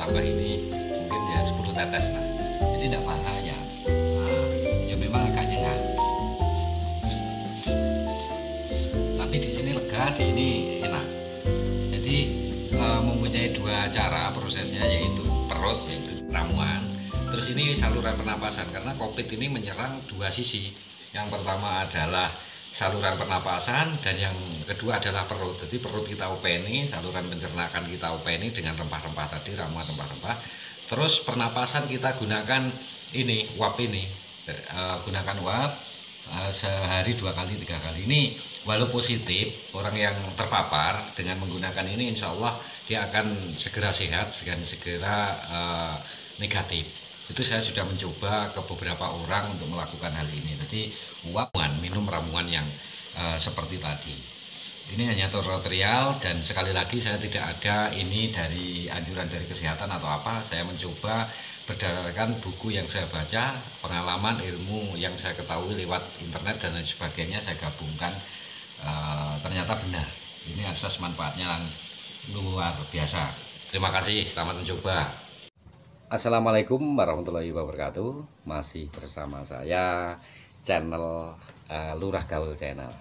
tambah ini mungkin ya 10 tetes lah, jadi tidak bahaya. Nah, ya memang agak nyengat, tapi di sini lega, di ini enak. Jadi mempunyai dua cara prosesnya, yaitu perut, yaitu ramuan, terus ini saluran pernapasan, karena COVID ini menyerang dua sisi. Yang pertama adalah saluran pernapasan dan yang kedua adalah perut. Jadi perut kita openi, saluran pencernaan kita openi dengan rempah-rempah tadi, ramuan rempah-rempah. Terus pernapasan kita gunakan ini, uap ini, gunakan uap sehari 2 kali 3 kali. Ini walau positif, orang yang terpapar dengan menggunakan ini insya Allah dia akan segera sehat, segera negatif. Itu saya sudah mencoba ke beberapa orang untuk melakukan hal ini. Jadi minum ramuan yang seperti tadi. Ini hanya tutorial, dan sekali lagi saya tidak ada ini dari anjuran dari kesehatan atau apa. Saya mencoba berdasarkan buku yang saya baca, pengalaman, ilmu yang saya ketahui lewat internet dan lain sebagainya, saya gabungkan. Ternyata benar. Ini asas manfaatnya luar biasa. Terima kasih, selamat mencoba. Assalamualaikum warahmatullahi wabarakatuh. Masih bersama saya channel Lurah Gaul Channel.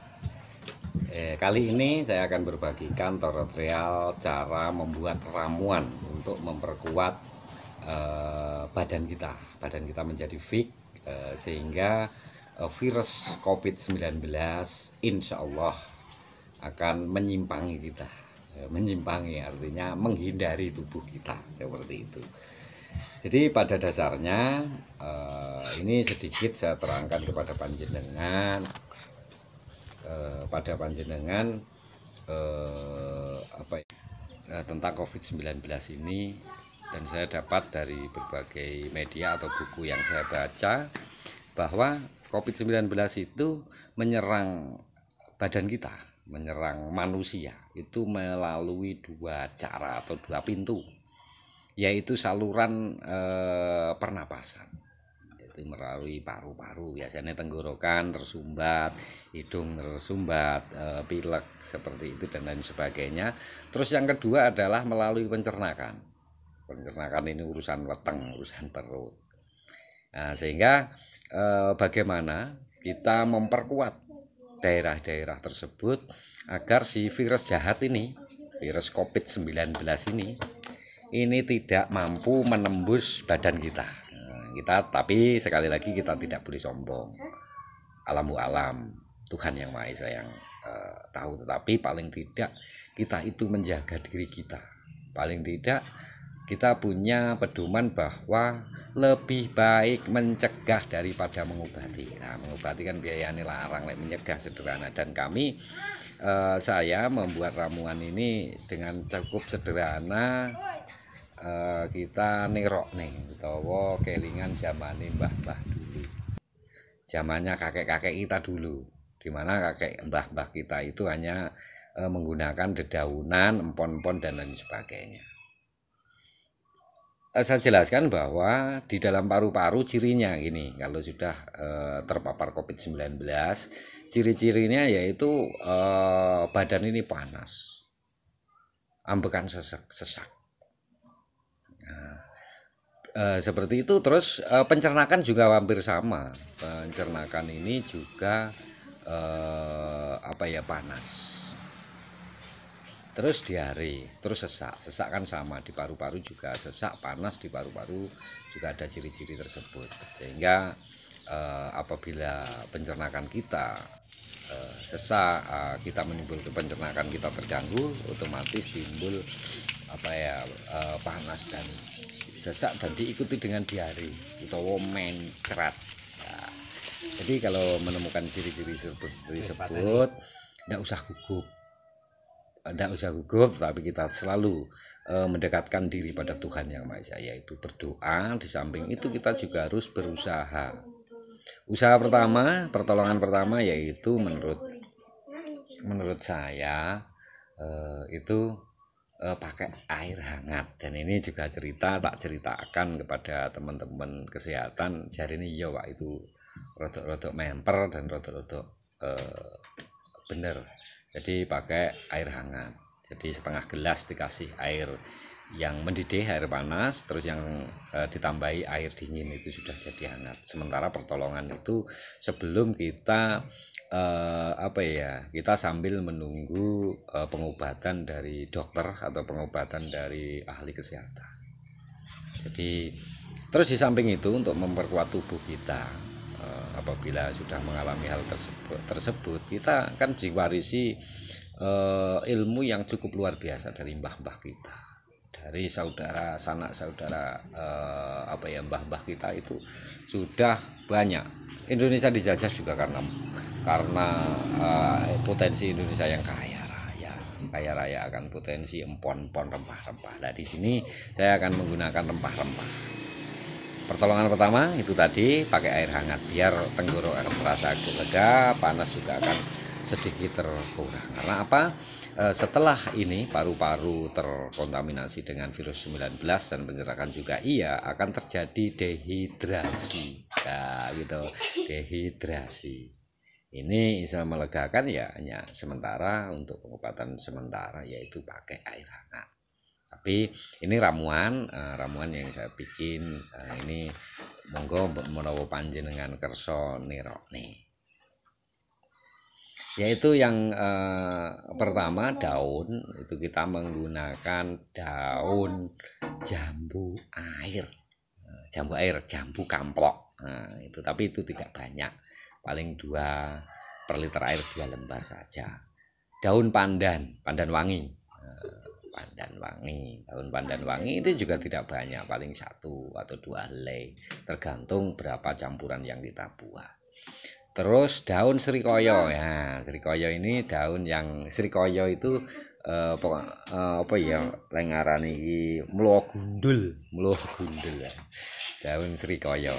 Kali ini saya akan berbagikan tutorial cara membuat ramuan untuk memperkuat badan kita menjadi fit, sehingga virus COVID-19 insya Allah akan menyimpangi kita. Menyimpangi artinya menghindari tubuh kita, seperti itu. Jadi pada dasarnya ini sedikit saya terangkan kepada panjenengan, tentang COVID-19 ini, dan saya dapat dari berbagai media atau buku yang saya baca bahwa COVID-19 itu menyerang badan kita, menyerang manusia itu melalui dua cara atau dua pintu, yaitu saluran pernapasan, yaitu melalui paru-paru, biasanya tenggorokan tersumbat, hidung tersumbat, pilek seperti itu dan lain sebagainya. Terus yang kedua adalah melalui pencernaan ini urusan weteng, urusan perut. Nah, sehingga bagaimana kita memperkuat daerah-daerah tersebut agar si virus jahat ini, virus COVID-19 ini tidak mampu menembus badan kita. Tapi sekali lagi kita tidak boleh sombong. Alam alam, Tuhan yang Maha Esa yang tahu. Tetapi paling tidak kita itu menjaga diri kita. Paling tidak kita punya pedoman bahwa lebih baik mencegah daripada mengobati. Nah, mengobati kan biayanya larang, mencegah sederhana. Dan saya membuat ramuan ini dengan cukup sederhana. Kita nerok nih, utawa kelingan zamane mbah-mbah dulu, zamannya kakek-kakek kita dulu, dimana kakek mbah-mbah kita itu hanya menggunakan dedaunan, empon-empon dan lain sebagainya. Saya jelaskan bahwa di dalam paru-paru cirinya gini, kalau sudah terpapar COVID-19, ciri-cirinya yaitu badan ini panas, ambekan sesak. Seperti itu. Terus pencernaan juga hampir sama. Pencernaan ini juga panas. Terus diare, terus sesak kan sama, di paru-paru juga sesak, panas di paru-paru juga ada ciri-ciri tersebut. Sehingga apabila pencernaan kita sesak, kita menimbulkan pencernaan kita terganggu, otomatis timbul panas dan sesak, dan diikuti dengan diare atau mencret. Nah, jadi kalau menemukan ciri-ciri seperti tersebut, tidak usah gugup, tapi kita selalu mendekatkan diri pada Tuhan yang Maha Esa, yaitu berdoa. Di samping itu kita juga harus berusaha. Usaha pertama, pertolongan pertama yaitu menurut saya itu pakai air hangat. Dan ini juga tak ceritakan kepada teman-teman kesehatan. Jari ini ya Pak, itu rodok-rodok memper dan rodok-rodok bener. Jadi pakai air hangat. Jadi setengah gelas dikasih air yang mendidih air panas, terus yang ditambahi air dingin itu sudah jadi hangat. Sementara pertolongan itu sebelum kita kita sambil menunggu pengobatan dari dokter atau pengobatan dari ahli kesehatan. Jadi terus di samping itu untuk memperkuat tubuh kita, apabila sudah mengalami hal tersebut kita kan diwarisi ilmu yang cukup luar biasa dari mbah-mbah kita, dari saudara sanak saudara mbah-mbah kita itu sudah banyak. Indonesia dijajah juga karena potensi Indonesia yang kaya raya akan potensi empon-empon rempah-rempah. Nah, di sini saya akan menggunakan rempah-rempah. Pertolongan pertama itu tadi pakai air hangat biar tenggorokan terasa lega, panas juga akan sedikit terkurang. Karena apa? Setelah ini paru-paru terkontaminasi dengan virus 19 dan pencerahan juga akan terjadi dehidrasi. Nah, gitu. Dehidrasi. Ini bisa melegakan hanya sementara, untuk pengobatan sementara yaitu pakai air hangat. Tapi ini ramuan yang saya bikin. Ini monggo menawa panjenengan kersa nirokne. Yaitu yang pertama daun, itu kita menggunakan daun jambu air, jambu kamplok. Nah, itu tapi itu tidak banyak, paling 2 per liter air 2 lembar saja. Daun pandan wangi. Daun pandan wangi itu juga tidak banyak, paling 1 atau 2 helai, tergantung berapa campuran yang kita buat. Terus daun srikaya, ya srikaya ini daun yang srikaya itu lengaran iki mluwa gundul ya. Daun srikaya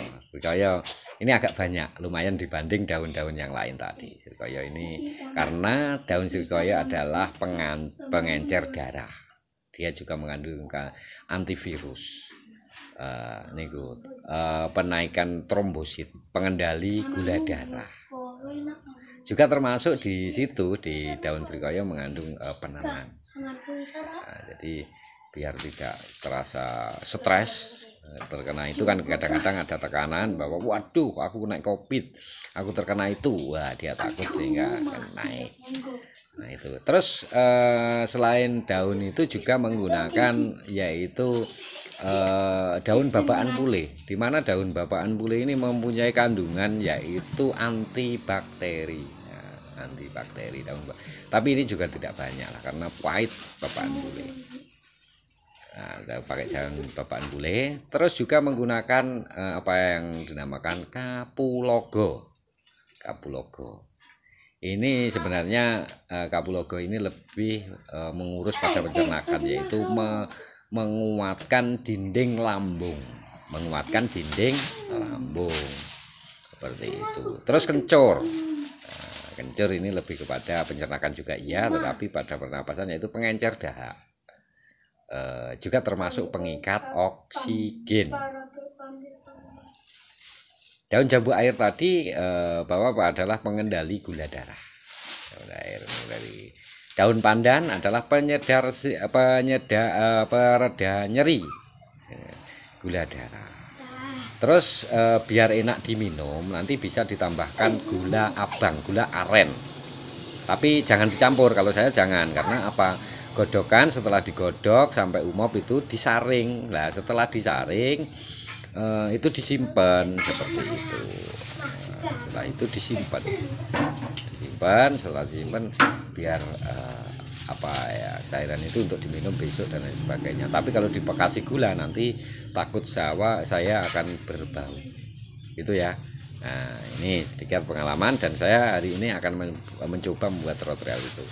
ini agak banyak, lumayan dibanding daun-daun yang lain tadi. Srikaya ini karena daun srikaya adalah pengencer darah, dia juga mengandung antivirus, penaikan trombosit, pengendali gula darah. Juga termasuk di situ, di daun srikaya mengandung penenang. Nah, jadi biar tidak terasa stres terkena itu kan. Kadang-kadang ada tekanan bahwa waduh aku naik COVID, aku terkena itu, dia takut sehingga naik. Nah itu. Terus selain daun itu juga menggunakan yaitu daun babaan pule, di mana daun babaan pule ini mempunyai kandungan yaitu antibakteri. Antibakteri tapi ini juga tidak banyak lah karena pahit babaan pule. Nah, kita pakai daun babaan pule. Terus juga menggunakan apa yang dinamakan kapulogo. Ini sebenarnya kapulogo ini lebih mengurus pada pencernaan, yaitu menguatkan dinding lambung, seperti itu. Terus kencur. Kencur ini lebih kepada pencernaan juga tetapi pada pernapasan yaitu pengencer dahak. Juga termasuk pengikat oksigen. Daun jambu air tadi adalah pengendali gula darah. Daun pandan adalah pereda nyeri gula darah. Terus biar enak diminum nanti bisa ditambahkan gula abang, gula aren. Tapi jangan dicampur, kalau saya jangan, karena apa? Godokan setelah digodok sampai umop itu disaring. Nah, setelah disaring itu disimpan seperti itu. Setelah itu disimpan, setelah disimpan biar cairan itu untuk diminum besok dan lain sebagainya. Tapi kalau dipekasi gula nanti takut saya akan berbau. Itu ya. Nah, ini sedikit pengalaman dan saya hari ini akan mencoba membuat rotrial itu.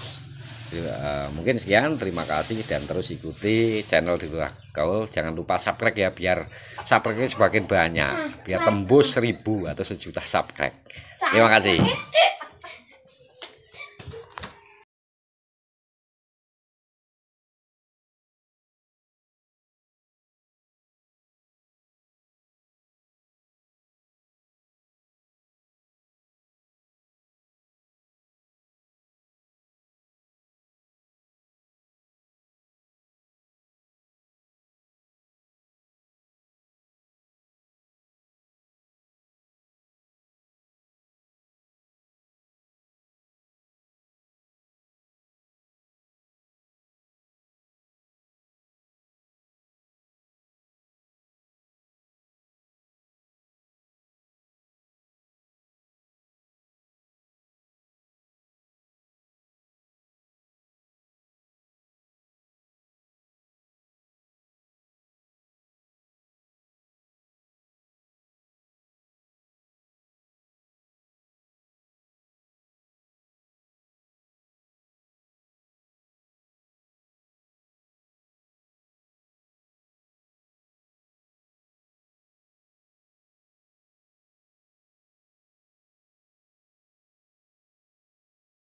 Mungkin sekian, terima kasih dan terus ikuti channel di Lurah Gaul. Jangan lupa subscribe ya, biar subscribe-nya semakin banyak, biar tembus 1000 atau 1 juta subscribe. Terima kasih.